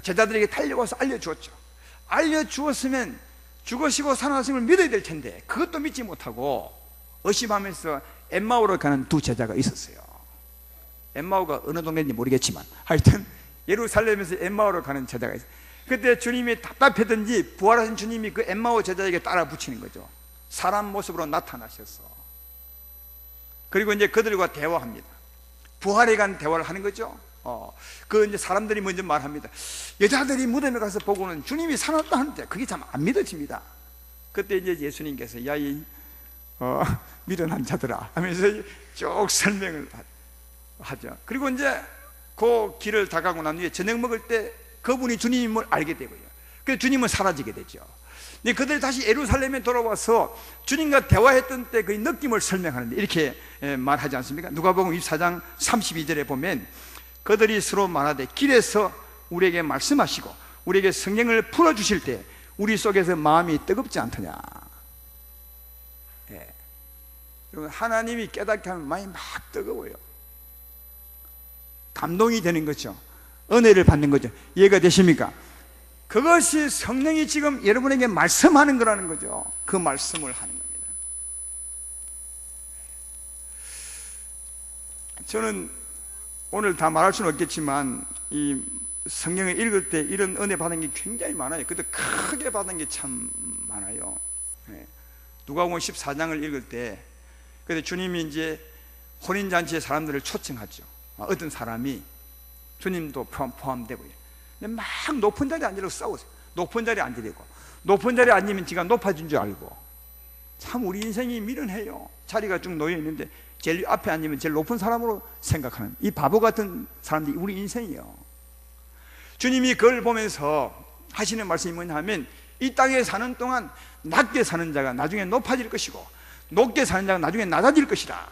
제자들에게 달려와서 알려주었죠. 알려주었으면 죽으시고 살아나심을 믿어야 될 텐데 그것도 믿지 못하고 의심하면서 엠마오로 가는 두 제자가 있었어요. 엠마오가 어느 동네인지 모르겠지만 하여튼 예루살렘에서 엠마오로 가는 제자가 있어요. 그때 주님이 답답했던지 부활하신 주님이 그 엠마오 제자에게 따라 붙이는 거죠. 사람 모습으로 나타나셔서, 그리고 이제 그들과 대화합니다. 부활에 간 대화를 하는 거죠. 그 이제 사람들이 먼저 말합니다. 여자들이 무덤에 가서 보고는 주님이 살았다 하는데 그게 참 안 믿어집니다. 그때 이제 예수님께서 야이 미련한 자들아 하면서 쭉 설명을 하죠. 그리고 이제 그 길을 다가고 난 후에 저녁 먹을 때 그분이 주님을 알게 되고요. 그래서 주님은 사라지게 되죠. 근데 그들이 다시 예루살렘에 돌아와서 주님과 대화했던 때 그 느낌을 설명하는데 이렇게 말하지 않습니까? 누가복음 24장 32절에 보면 그들이 서로 말하되 길에서 우리에게 말씀하시고 우리에게 성령을 풀어주실 때 우리 속에서 마음이 뜨겁지 않더냐. 하나님이 깨닫게 하면 마음이 막 뜨거워요. 감동이 되는 거죠. 은혜를 받는 거죠. 이해가 되십니까? 그것이 성령이 지금 여러분에게 말씀하는 거라는 거죠. 그 말씀을 하는 겁니다. 저는 오늘 다 말할 수는 없겠지만 이 성경을 읽을 때 이런 은혜 받은 게 굉장히 많아요. 그때 크게 받은 게 참 많아요. 누가복음 14장을 읽을 때 그때 주님이 이제 혼인잔치에 사람들을 초청하죠. 어떤 사람이 주님도 포함되고요. 근데 막 높은 자리에 앉으려고 싸우세요. 높은 자리에 앉으려고. 높은 자리에 앉으면 지가 높아진 줄 알고. 참 우리 인생이 미련해요. 자리가 쭉 놓여 있는데 제일 앞에 앉으면 제일 높은 사람으로 생각하는 이 바보 같은 사람들이 우리 인생이에요. 주님이 그걸 보면서 하시는 말씀이 뭐냐 하면, 이 땅에 사는 동안 낮게 사는 자가 나중에 높아질 것이고 높게 사는 자가 나중에 낮아질 것이다.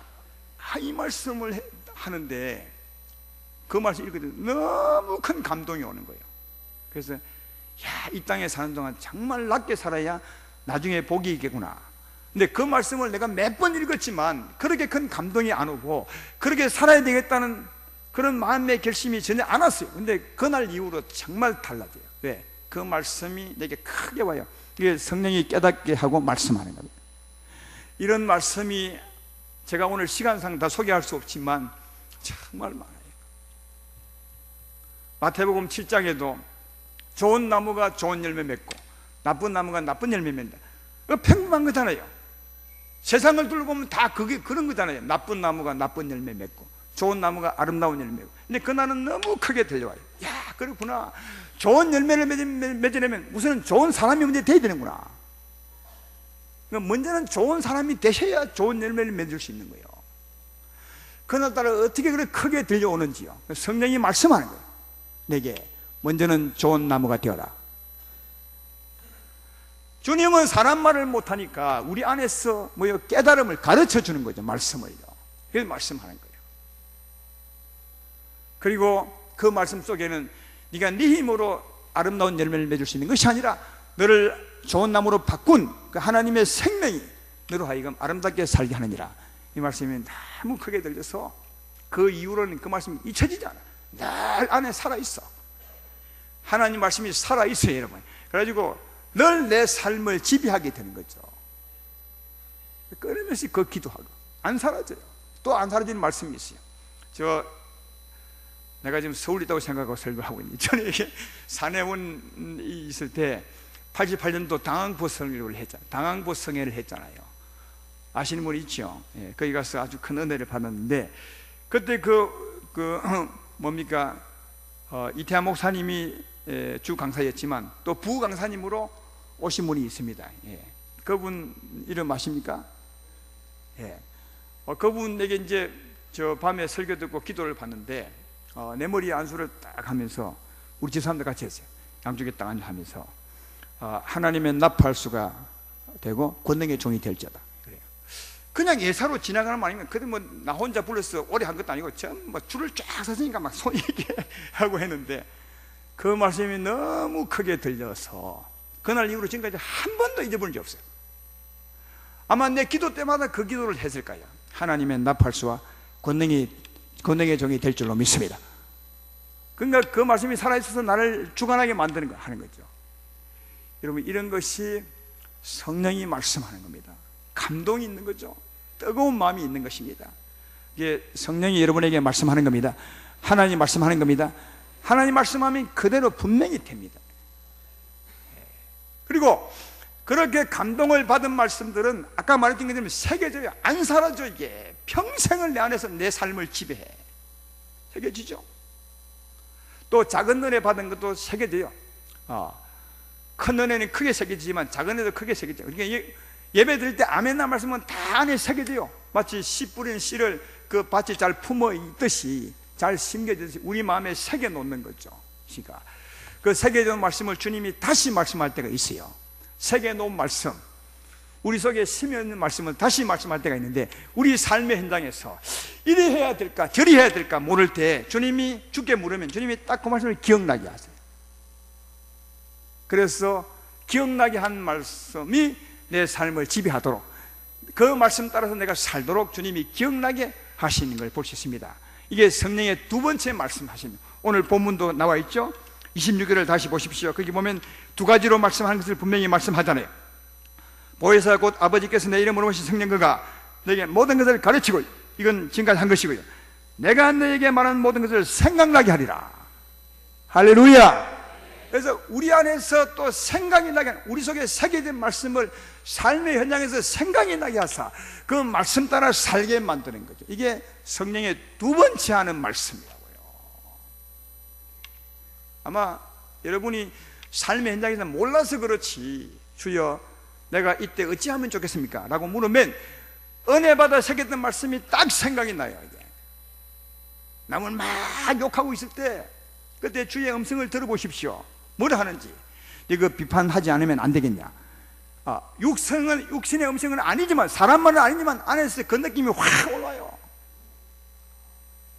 이 말씀을 하는데, 그 말씀 읽을 때 너무 큰 감동이 오는 거예요. 그래서 이 땅에 사는 동안 정말 낮게 살아야 나중에 복이 있겠구나. 근데 그 말씀을 내가 몇 번 읽었지만 그렇게 큰 감동이 안 오고 그렇게 살아야 되겠다는 그런 마음의 결심이 전혀 안 왔어요. 근데 그날 이후로 정말 달라져요. 왜? 그 말씀이 내게 크게 와요. 이게 성령이 깨닫게 하고 말씀하는 겁니다. 이런 말씀이 제가 오늘 시간상 다 소개할 수 없지만 정말 많아요. 마태복음 7장에도 좋은 나무가 좋은 열매 맺고 나쁜 나무가 나쁜 열매 맺는다. 평범한 거잖아요. 세상을 둘러 보면 다 그게 그런 거잖아요. 나쁜 나무가 나쁜 열매 맺고 좋은 나무가 아름다운 열매 맺고. 근데 그날은 너무 크게 들려와요. 야, 그렇구나. 좋은 열매를 맺으려면 우선은 좋은 사람이 먼저 돼야 되는구나. 그러니까 먼저는 좋은 사람이 되셔야 좋은 열매를 맺을 수 있는 거예요. 그날따라 어떻게 그렇게 크게 들려오는지요. 성령이 말씀하는 거예요. 내게 먼저는 좋은 나무가 되어라. 주님은 사람 말을 못하니까 우리 안에서 깨달음을 가르쳐 주는 거죠. 말씀을요. 그래서 말씀하는 거예요. 그리고 그 말씀 속에는 네가 네 힘으로 아름다운 열매를 맺을 수 있는 것이 아니라 너를 좋은 나무로 바꾼 그 하나님의 생명이 너로 하여금 아름답게 살게 하느니라. 이 말씀이 너무 크게 들려서 그 이후로는 그 말씀이 잊혀지지 않아요. 늘 안에 살아있어. 하나님 말씀이 살아있어요, 여러분. 그래가지고 늘 내 삶을 지배하게 되는 거죠. 끊임없이 그 기도하고 안 사라져요. 또 안 사라지는 말씀이 있어요. 내가 지금 서울에 있다고 생각하고 설교하고 있는데, 저는 이게 산해원 있을 때 88년도 당항보성회를 했잖아요. 당항보성회를 했잖아요. 아시는 분 있죠? 예, 거기 가서 아주 큰 은혜를 받았는데, 그때 이태하 목사님이 주 강사였지만 또 부 강사님으로 오신 분이 있습니다. 예. 그분 이름 아십니까? 예. 그분에게 이제 저 밤에 설교 듣고 기도를 받는데, 내 머리에 안수를 딱 하면서 우리 집사람들 같이 했어요. 양쪽에 딱 앉아하면서 하나님의 나팔수가 되고 권능의 종이 될자다. 그래요. 그냥 예사로 지나가는 말이면, 그때 나 혼자 불러서 오래 한 것도 아니고 전부 줄을 쫙 섰으니까 막 손 이렇게 하고 했는데, 그 말씀이 너무 크게 들려서 그날 이후로 지금까지 한 번도 잊어버린 적 없어요. 아마 내 기도 때마다 그 기도를 했을 거예요. 하나님의 나팔수와 권능의 종이 될 줄로 믿습니다. 그러니까 그 말씀이 살아있어서 나를 주관하게 만드는 거 하는 거죠. 여러분, 이런 것이 성령이 말씀하는 겁니다. 감동이 있는 거죠. 뜨거운 마음이 있는 것입니다. 이게 성령이 여러분에게 말씀하는 겁니다. 하나님이 말씀하는 겁니다. 하나님 말씀하면 그대로 분명히 됩니다. 그리고 그렇게 감동을 받은 말씀들은 아까 말했던 것처럼 새겨져요. 안 사라져. 이게 평생을 내 안에서 내 삶을 지배해. 새겨지죠. 또 작은 은혜 받은 것도 새겨져요. 큰 은혜는 크게 새겨지지만 작은 은혜도 크게 새겨져요. 그러니까 예배 드릴 때 아멘나 말씀은 다 안에 새겨져요. 마치 씨 뿌린 씨를 그 밭에 잘 품어 있듯이, 잘 심겨지듯이 우리 마음에 새겨 놓는 거죠. 씨가 그 새겨진 말씀을 주님이 다시 말씀할 때가 있어요. 새겨 놓은 말씀, 우리 속에 심어 있는 말씀을 다시 말씀할 때가 있는데, 우리 삶의 현장에서 이리 해야 될까 저리 해야 될까 모를 때 주님이 주께 물으면 주님이 딱 그 말씀을 기억나게 하세요. 그래서 기억나게 한 말씀이 내 삶을 지배하도록, 그 말씀 따라서 내가 살도록 주님이 기억나게 하시는 걸 볼 수 있습니다. 이게 성령의 두 번째 말씀하시는, 오늘 본문도 나와 있죠. 26절을 다시 보십시오. 거기 보면 두 가지로 말씀하는 것을 분명히 말씀하잖아요. 보혜사 곧 아버지께서 내 이름으로 오신 성령 그가 내게 모든 것을 가르치고, 이건 지금까지 한 것이고요, 내가 너에게 말한 모든 것을 생각나게 하리라. 할렐루야. 그래서 우리 안에서 또 생각이 나게 하는, 우리 속에 새겨진 말씀을 삶의 현장에서 생각이 나게 하사 그 말씀 따라 살게 만드는 거죠. 이게 성령의 두 번째 하는 말씀이라고요. 아마 여러분이 삶의 현장에서 몰라서 그렇지, 주여 내가 이때 어찌하면 좋겠습니까? 라고 물으면 은혜 받아 새겼던 말씀이 딱 생각이 나요. 이게 남을 막 욕하고 있을 때 그때 주의 음성을 들어보십시오. 뭐라 하는지. 이거 비판하지 않으면 안 되겠냐? 육신의 음성은 아니지만, 사람 말은 아니지만 안에서 그 느낌이 확 올라요.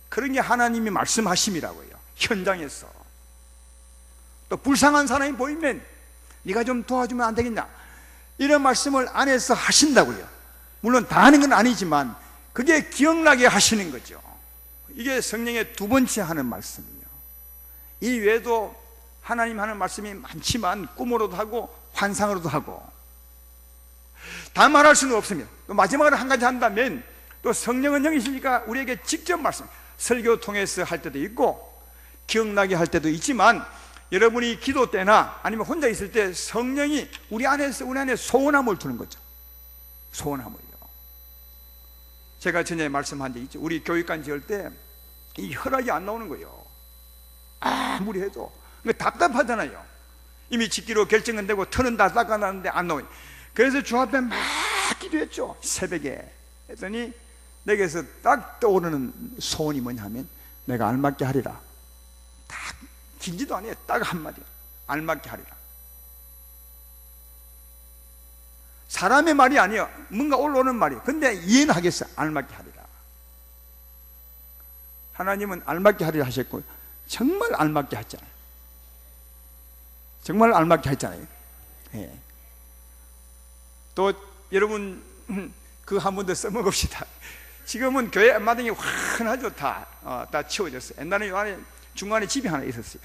그런 게 하나님이 말씀하심이라고요. 현장에서. 또 불쌍한 사람이 보이면 네가 좀 도와주면 안 되겠냐? 이런 말씀을 안에서 하신다고요. 물론 다 하는 건 아니지만 그게 기억나게 하시는 거죠. 이게 성령의 두 번째 하는 말씀이에요. 이 외에도 하나님 하는 말씀이 많지만 꿈으로도 하고 환상으로도 하고 다 말할 수는 없습니다. 또 마지막으로 한 가지 한다면 또 성령은 영이시니까 우리에게 직접 말씀, 설교 통해서 할 때도 있고 기억나게 할 때도 있지만, 여러분이 기도 때나 아니면 혼자 있을 때 성령이 우리 안에 소원함을 두는 거죠. 소원함을요. 제가 전에 말씀한 적 있죠. 우리 교육관 지을 때 이 허락이 안 나오는 거예요. 아무리 해도 답답하잖아요. 이미 짓기로 결정은 되고 터는 다 닦아놨는데 안 나오니. 그래서 주 앞에 막 기도했죠. 새벽에 했더니 내게서 딱 떠오르는 소원이 뭐냐 하면 내가 알맞게 하리라. 딱 긴지도 아니에요. 딱 한마디, 알맞게 하리라. 사람의 말이 아니에요. 뭔가 올라오는 말이에요. 근데 이해는 하겠어요. 알맞게 하리라. 하나님은 알맞게 하리라 하셨고 정말 알맞게 했잖아요. 정말 알맞게 했잖아요. 예. 또 여러분 그 한 번 더 써먹읍시다. 지금은 교회 앞마당이 환하죠. 다 치워졌어요. 옛날에 요 안에 중간에 집이 하나 있었어요.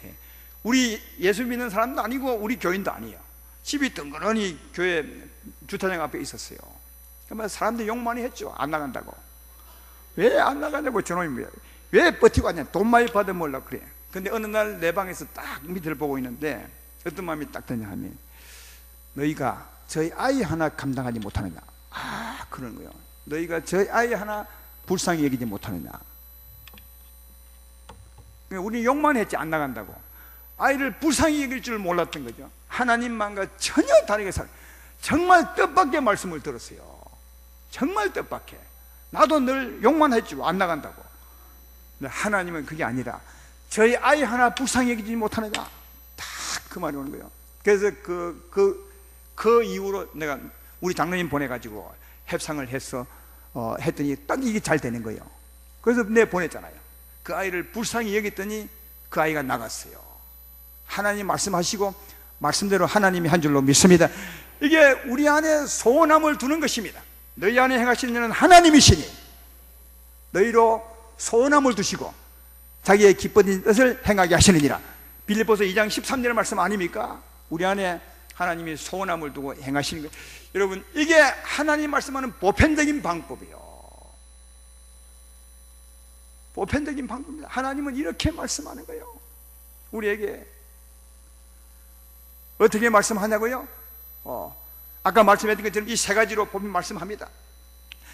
예. 우리 예수 믿는 사람도 아니고 우리 교인도 아니에요. 집이 덩그러니 교회 주차장 앞에 있었어요. 그러면 사람들이 욕 많이 했죠. 안 나간다고. 왜 안 나가냐고 저놈이 왜 버티고 왔냐. 돈 많이 받아먹으려고 그래. 근데 어느 날 내 방에서 딱 밑을 보고 있는데 어떤 마음이 딱 드냐 하면 너희가 저희 아이 하나 감당하지 못하느냐. 그러는 거예요. 너희가 저희 아이 하나 불쌍히 여기지 못하느냐. 우리 욕만 했지 안 나간다고. 아이를 불쌍히 여길 줄 몰랐던 거죠. 하나님만과 전혀 다르게 살. 정말 뜻밖의 말씀을 들었어요. 정말 뜻밖의. 나도 늘 욕만 했지 안 나간다고. 근데 하나님은 그게 아니라 저희 아이 하나 불쌍히 여기지 못하느냐. 딱 그 말이 오는 거예요. 그래서 그 이후로 내가 우리 장로님 보내가지고 협상을 해서 했더니 딱 이게 잘 되는 거예요. 그래서 내가 보냈잖아요. 그 아이를 불쌍히 여겼더니 그 아이가 나갔어요. 하나님 말씀하시고 말씀대로 하나님이 한 줄로 믿습니다. 이게 우리 안에 소원함을 두는 것입니다. 너희 안에 행하시는 이는 하나님이시니 너희로 소원함을 두시고 자기의 기뻐진 뜻을 행하게 하시느니라. 빌립보서 2장 13절의 말씀 아닙니까? 우리 안에 하나님이 소원함을 두고 행하시는 거예요. 여러분, 이게 하나님 말씀하는 보편적인 방법이에요. 보편적인 방법입니다. 하나님은 이렇게 말씀하는 거예요. 우리에게 어떻게 말씀하냐고요? 아까 말씀했던 것처럼 이 세 가지로 보면 말씀합니다.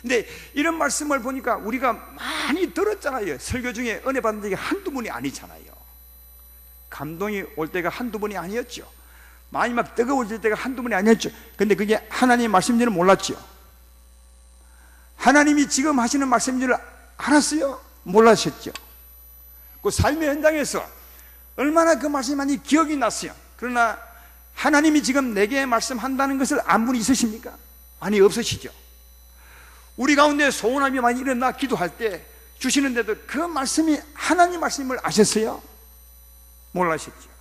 근데 이런 말씀을 보니까 우리가 많이 들었잖아요. 설교 중에 은혜 받은 적이 한두 번이 아니잖아요. 감동이 올 때가 한두 번이 아니었죠. 많이 막 뜨거워질 때가 한두 번이 아니었죠. 근데 그게 하나님 말씀인지는 몰랐죠. 하나님이 지금 하시는 말씀인 줄 알았어요? 몰라셨죠. 그 삶의 현장에서 얼마나 그 말씀이 많이 기억이 났어요. 그러나 하나님이 지금 내게 말씀한다는 것을 안 분이 있으십니까? 아니, 없으시죠. 우리 가운데 소원함이 많이 일어나 기도할 때 주시는데도 그 말씀이 하나님 말씀을 아셨어요? 몰라셨죠.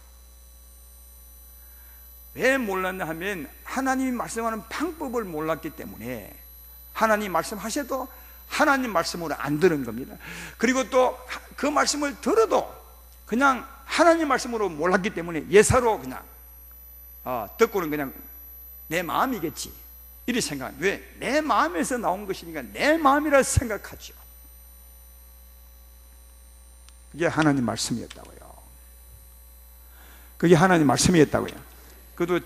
왜 몰랐냐 하면 하나님이 말씀하는 방법을 몰랐기 때문에 하나님 말씀하셔도 하나님 말씀으로 안 들은 겁니다. 그리고 또 그 말씀을 들어도 그냥 하나님 말씀으로 몰랐기 때문에 예사로 그냥 듣고는 그냥 내 마음이겠지 이렇게 생각. 왜? 내 마음에서 나온 것이니까 내 마음이라 생각하죠. 그게 하나님 말씀이었다고요. 그게 하나님 말씀이었다고요. 그것도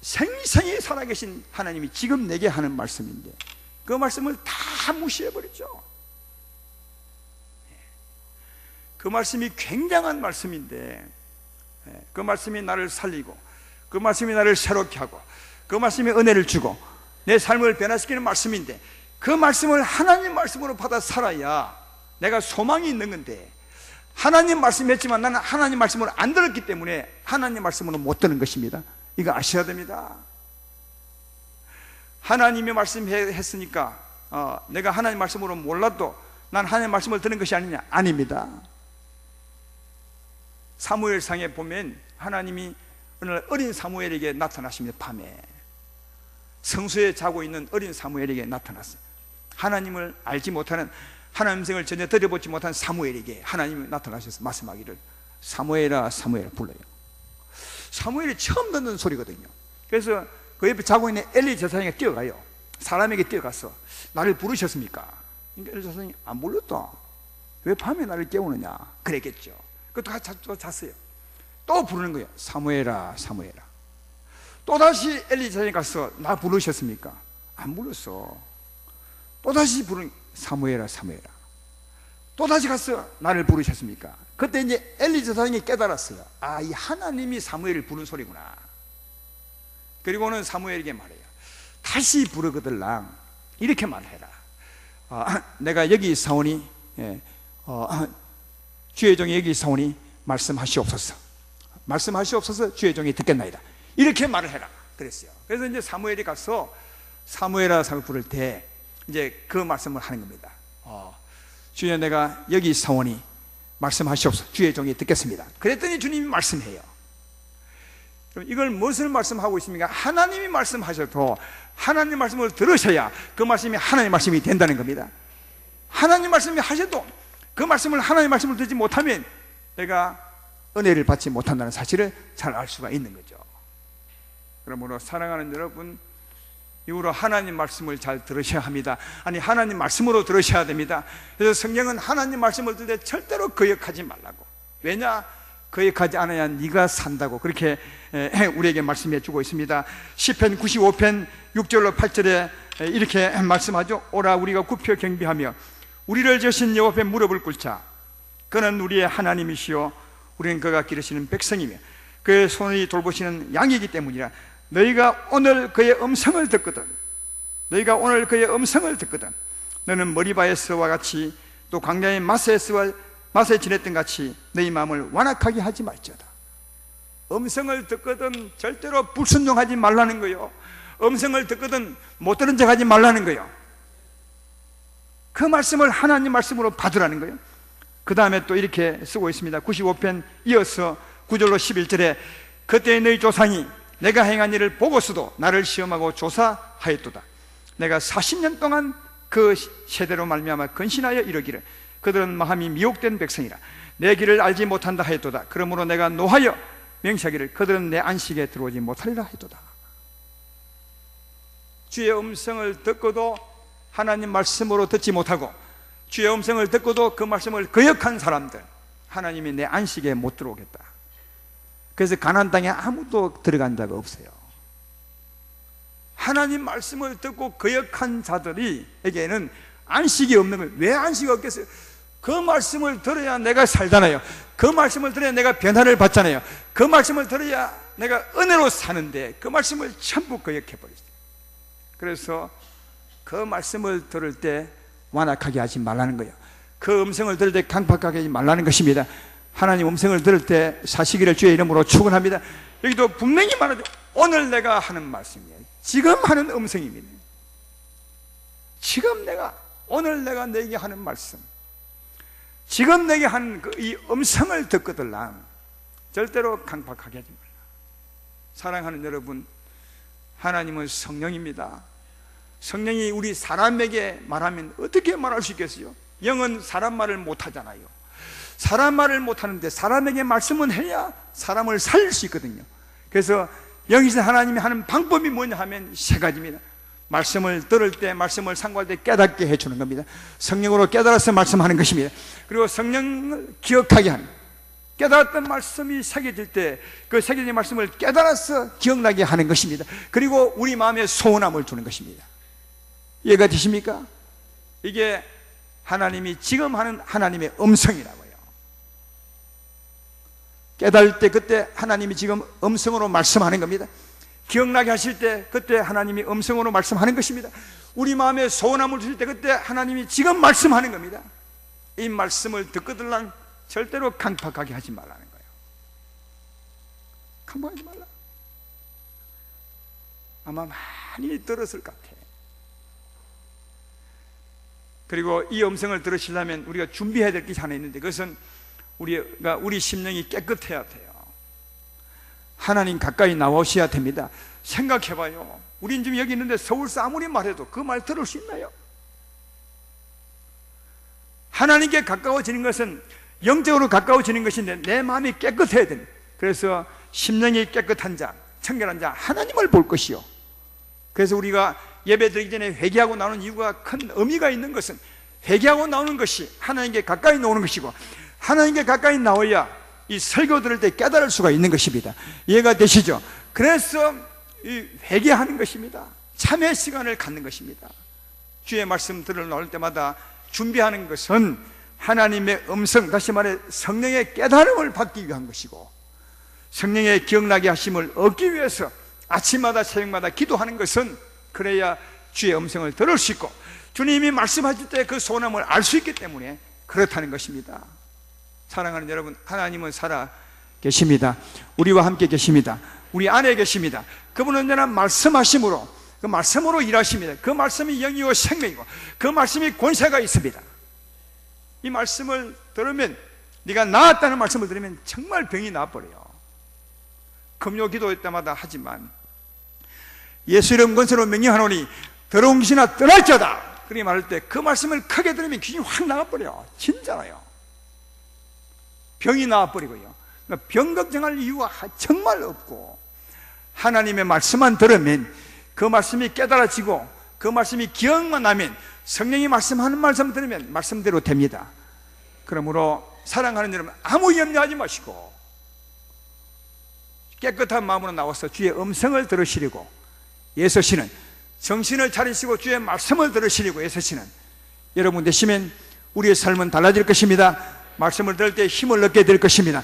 생생히 살아계신 하나님이 지금 내게 하는 말씀인데 그 말씀을 다 무시해버렸죠. 그 말씀이 굉장한 말씀인데, 그 말씀이 나를 살리고, 그 말씀이 나를 새롭게 하고, 그 말씀이 은혜를 주고 내 삶을 변화시키는 말씀인데, 그 말씀을 하나님 말씀으로 받아 살아야 내가 소망이 있는 건데, 하나님 말씀했지만 나는 하나님 말씀을 안 들었기 때문에 하나님 말씀으로 못 듣는 것입니다. 이거 아셔야 됩니다. 하나님이 말씀했으니까 내가 하나님 말씀으로 몰라도 난 하나님 말씀을 듣는 것이 아니냐? 아닙니다. 사무엘상에 보면 하나님이 어느 날 어린 사무엘에게 나타나십니다. 밤에 성소에 자고 있는 어린 사무엘에게 나타났어요. 하나님을 알지 못하는, 하나님 음성을 전혀 들어보지 못한 사무엘에게 하나님이 나타나셔서 말씀하기를 사무엘아 사무엘아 불러요. 사무엘이 처음 듣는 소리거든요. 그래서 그 옆에 자고 있는 엘리 제사장이 뛰어가요. 사람에게 뛰어가서 나를 부르셨습니까? 그러니까 엘리 제사장이 안 불렀다. 왜 밤에 나를 깨우느냐? 그랬겠죠. 그것도 또 잤어요. 또 부르는 거예요. 사무엘아 사무엘아. 또다시 엘리 제사장이 가서 나 부르셨습니까? 안 불렀어. 또다시 부르는 사무엘아 사무엘아. 또다시 가서 나를 부르셨습니까? 그때 이제 엘리 제사장이 깨달았어요. 아, 이 하나님이 사무엘을 부른 소리구나. 그리고는 사무엘에게 말해요. 다시 부르거들랑 이렇게 말해라. 내가 여기 있사오니, 주의 종이 여기 있사오니 말씀하시옵소서. 말씀하시옵소서. 주의 종이 듣겠나이다. 이렇게 말을 해라 그랬어요. 그래서 이제 사무엘이 가서 사무엘아 사무엘 부를 때 이제 그 말씀을 하는 겁니다. 주여 내가 여기 있사오니 말씀하시옵소서. 주의 종이 듣겠습니다. 그랬더니 주님이 말씀해요. 그럼 이걸 무엇을 말씀하고 있습니까? 하나님이 말씀하셔도 하나님 말씀을 들으셔야 그 말씀이 하나님 말씀이 된다는 겁니다. 하나님 말씀이 하셔도 그 말씀을 하나님 말씀을 듣지 못하면 내가 은혜를 받지 못한다는 사실을 잘 알 수가 있는 거죠. 그러므로 사랑하는 여러분, 이후로 하나님 말씀을 잘 들으셔야 합니다. 아니, 하나님 말씀으로 들으셔야 됩니다. 그래서 성경은 하나님 말씀을 들을 때 절대로 거역하지 말라고. 왜냐? 거역하지 않아야 네가 산다고 그렇게 우리에게 말씀해 주고 있습니다. 시편 95편 6절로 8절에 이렇게 말씀하죠. 오라 우리가 굽혀 경배하며 우리를 지으신 여호와 앞에 무릎을 꿇자. 그는 우리의 하나님이시요 우리는 그가 기르시는 백성이며 그의 손이 돌보시는 양이기 때문이라. 너희가 오늘 그의 음성을 듣거든, 너희가 오늘 그의 음성을 듣거든 너는 머리바에서와 같이 또 광야의 맛에 지냈던 같이 너희 마음을 완악하게 하지 말지어다. 음성을 듣거든 절대로 불순종하지 말라는 거요. 음성을 듣거든 못 들은 척 하지 말라는 거요. 그 말씀을 하나님 말씀으로 받으라는 거예요. 그 다음에 또 이렇게 쓰고 있습니다. 95편 이어서 9절로 11절에 그때 너희 조상이 내가 행한 일을 보고서도 나를 시험하고 조사하였도다. 내가 40년 동안 그 세대로 말미암아 근신하여 이르기를 그들은 마음이 미혹된 백성이라 내 길을 알지 못한다 하였도다. 그러므로 내가 노하여 명시하기를 그들은 내 안식에 들어오지 못하리라 하였도다. 주의 음성을 듣고도 하나님 말씀으로 듣지 못하고 주의 음성을 듣고도 그 말씀을 거역한 사람들, 하나님이 내 안식에 못 들어오겠다. 그래서 가나안 땅에 아무도 들어간 자가 없어요. 하나님 말씀을 듣고 거역한 자들에게는 안식이 없는 거예요. 왜 안식이 없겠어요? 그 말씀을 들어야 내가 살잖아요. 그 말씀을 들어야 내가 변화를 받잖아요. 그 말씀을 들어야 내가 은혜로 사는데 그 말씀을 전부 거역해버렸어요. 그래서 그 말씀을 들을 때 완악하게 하지 말라는 거예요. 그 음성을 들을 때 강팍하게 하지 말라는 것입니다. 하나님 음성을 들을 때 사시기를 주의 이름으로 축원합니다. 여기도 분명히 말하죠. 오늘 내가 하는 말씀이에요. 지금 하는 음성입니다. 지금 오늘 내가 내게 하는 말씀, 지금 내게 하는 이 음성을 듣거들랑 절대로 강팍하게 하지 말라. 사랑하는 여러분, 하나님은 성령입니다. 성령이 우리 사람에게 말하면 어떻게 말할 수 있겠어요? 영은 사람 말을 못하잖아요. 사람 말을 못하는데 사람에게 말씀은 해야 사람을 살릴 수 있거든요. 그래서 영이신 하나님이 하는 방법이 뭐냐 하면 세 가지입니다. 말씀을 들을 때, 말씀을 상고할 때 깨닫게 해주는 겁니다. 성령으로 깨달아서 말씀하는 것입니다. 그리고 성령을 기억하게 하는 거예요. 깨달았던 말씀이 새겨질 때 그 새겨진 말씀을 깨달아서 기억나게 하는 것입니다. 그리고 우리 마음에 소원함을 주는 것입니다. 이해가 되십니까? 이게 하나님이 지금 하는 하나님의 음성이라고요. 깨달을 때 그때 하나님이 지금 음성으로 말씀하는 겁니다. 기억나게 하실 때 그때 하나님이 음성으로 말씀하는 것입니다. 우리 마음에 소원함을 주실 때 그때 하나님이 지금 말씀하는 겁니다. 이 말씀을 듣거들랑 절대로 강팍하게 하지 말라는 거예요. 강팍하지 말라. 아마 많이 들었을 것 같아. 그리고 이 음성을 들으시려면 우리가 준비해야 될 것이 하나 있는데, 그것은 우리 심령이 깨끗해야 돼요. 하나님 가까이 나오셔야 됩니다. 생각해봐요. 우린 지금 여기 있는데 서울서 아무리 말해도 그 말 들을 수 있나요? 하나님께 가까워지는 것은 영적으로 가까워지는 것인데 내 마음이 깨끗해야 됩니다. 그래서 심령이 깨끗한 자, 청결한 자, 하나님을 볼 것이요. 그래서 우리가 예배 드리기 전에 회개하고 나오는 이유가 큰 의미가 있는 것은, 회개하고 나오는 것이 하나님께 가까이 나오는 것이고, 하나님께 가까이 나와야 이 설교 들을 때 깨달을 수가 있는 것입니다. 이해가 되시죠? 그래서 이 회개하는 것입니다. 참회 시간을 갖는 것입니다. 주의 말씀 들을 나올 때마다 준비하는 것은 하나님의 음성, 다시 말해 성령의 깨달음을 받기 위한 것이고, 성령의 기억나게 하심을 얻기 위해서 아침마다 새벽마다 기도하는 것은, 그래야 주의 음성을 들을 수 있고 주님이 말씀하실 때 그 소원함을 알 수 있기 때문에 그렇다는 것입니다. 사랑하는 여러분, 하나님은 살아 계십니다. 우리와 함께 계십니다. 우리 안에 계십니다. 그분은 언제나 말씀하심으로, 그 말씀으로 일하십니다. 그 말씀이 영이요 생명이고 그 말씀이 권세가 있습니다. 이 말씀을 들으면, 네가 나았다는 말씀을 들으면 정말 병이 나버려요. 금요 기도할 때마다 하지만 예수 이름 권세로 명령하노니 더러운 귀신아 떠날지어다, 그렇게 말할 때 그 말씀을 크게 들으면 귀신이 확 나가버려. 진짜로요. 병이 나와버리고요. 그러니까 병 걱정할 이유가 정말 없고, 하나님의 말씀만 들으면, 그 말씀이 깨달아지고 그 말씀이 기억만 나면, 성령이 말씀하는 말씀 들으면 말씀대로 됩니다. 그러므로 사랑하는 여러분, 아무 염려하지 마시고 깨끗한 마음으로 나와서 주의 음성을 들으시려고 애쓰시는, 정신을 차리시고 주의 말씀을 들으시려고 애쓰시는 여러분 되시면 우리의 삶은 달라질 것입니다. 말씀을 들을 때 힘을 얻게 될 것입니다.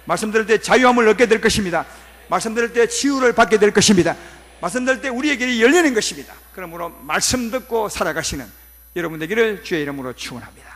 말씀 들을 때 자유함을 얻게 될 것입니다. 말씀 들을 때 치유를 받게 될 것입니다. 말씀 들을 때 우리의 길이 열리는 것입니다. 그러므로 말씀 듣고 살아가시는 여러분 되기를 주의 이름으로 축원합니다.